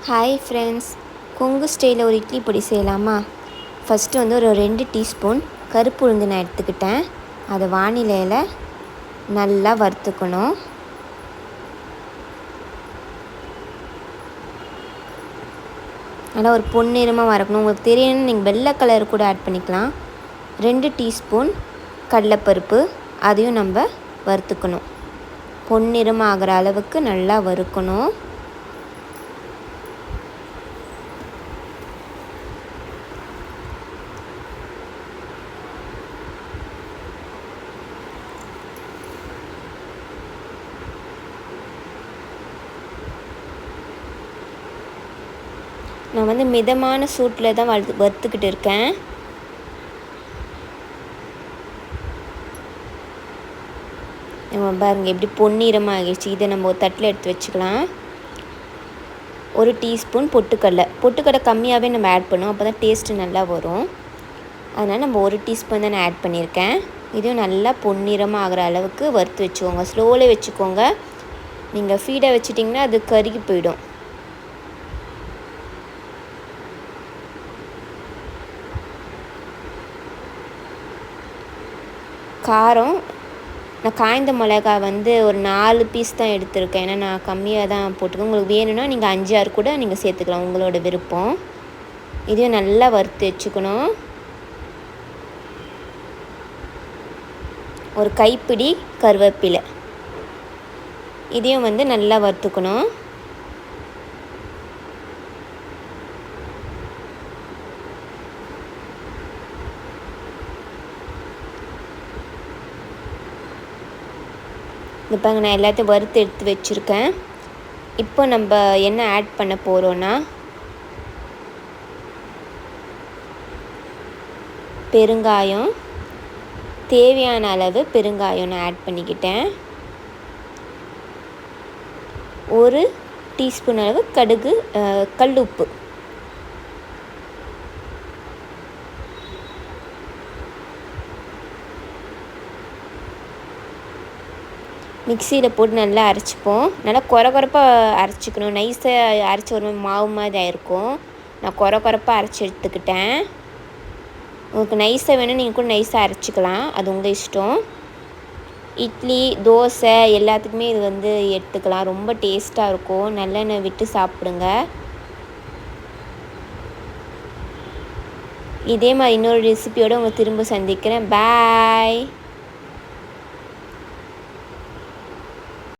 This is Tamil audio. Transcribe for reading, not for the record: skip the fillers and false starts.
ஹாய் ஃப்ரெண்ட்ஸ், கொங்கு ஸ்டைலில் ஒரு இட்லி பொடி செய்யலாமா? ஃபஸ்ட்டு ஒரு 2 டீஸ்பூன் கருப்பு உளுந்து நான் எடுத்துக்கிட்டேன். அதை வானிலையில் நல்லா வறுத்துக்கணும். நல்லா ஒரு பொன்னிறமாக வறுக்கணும். உங்களுக்கு தெரியணும்னு நீங்கள் வெள்ளை கலர் கூட ஆட் பண்ணிக்கலாம். 2 டீஸ்பூன் கடலைப்பருப்பு, அதையும் நம்ம வறுத்துக்கணும். பொன்னிறமாக ஆகிற அளவுக்கு நல்லா வறுக்கணும். நான் மிதமான சூட்டில் தான் வறுத்துக்கிட்டு இருக்கேன். நம்ம பாருங்கள் எப்படி பொன்னிறமாக ஆகிடுச்சு. இதை நம்ம ஒரு தட்டில் எடுத்து வச்சுக்கலாம். 1 டீஸ்பூன் பொட்டுக்கடலை கம்மியாகவே நம்ம ஆட் பண்ணுவோம், அப்போ தான் டேஸ்ட்டு நல்லா வரும். அதனால் நம்ம 1 டீஸ்பூன் தான் நான் ஆட் பண்ணியிருக்கேன். இதையும் நல்லா பொன்னிறமாக ஆகிற அளவுக்கு வறுத்து வச்சுக்கோங்க. ஸ்லோவில் வச்சுக்கோங்க. நீங்கள் ஃபீடாக வச்சிட்டிங்கன்னா அது கருகி போயிடும். காரம், நான் காய்ந்த மிளகா ஒரு 4 பீஸ் தான் எடுத்திருக்கேன். ஏன்னா நான் கம்மியாக தான் போட்டுக்கேன். உங்களுக்கு வேணும்னா நீங்கள் 5, 6 கூட நீங்கள் சேர்த்துக்கலாம், உங்களோட விருப்பம். இதையும் நல்லா வறுத்து வச்சுக்கணும். ஒரு கைப்பிடி கருவேப்பிலை, இதையும் நல்லா வறுத்துக்கணும். இப்போ நான் எல்லாத்தையும் வறுத்து எடுத்து வச்சுருக்கேன். இப்போ நம்ம என்ன ஆட் பண்ண போகிறோன்னா, பெருங்காயம், தேவையான அளவு பெருங்காயம் நான் ஆட் பண்ணிக்கிட்டேன். 1 டீஸ்பூன் அளவு கடுகு, கல்லுப்பு, மிக்சியில் போட்டு நல்லா அரைச்சிப்போம். நல்லா கொரப்பாக அரைச்சிக்கணும். நைஸாக அரைச்சி ஒரு மாவு மாதிரி ஆயிருக்கும். நான் கொரப்பாக அரைச்சி எடுத்துக்கிட்டேன். உங்களுக்கு நைஸாக வேணும் நீங்கள் கூட நைஸாக அரைச்சிக்கலாம், அது உங்கள் இஷ்டம். இட்லி, தோசை எல்லாத்துக்குமே இது எடுத்துக்கலாம். ரொம்ப டேஸ்ட்டாக இருக்கும். நல்லெண்ணெய் விட்டு சாப்பிடுங்க. இதே மாதிரி இன்னொரு ரெசிபியோடு உங்களை திரும்ப சந்திக்கிறேன். பாய்.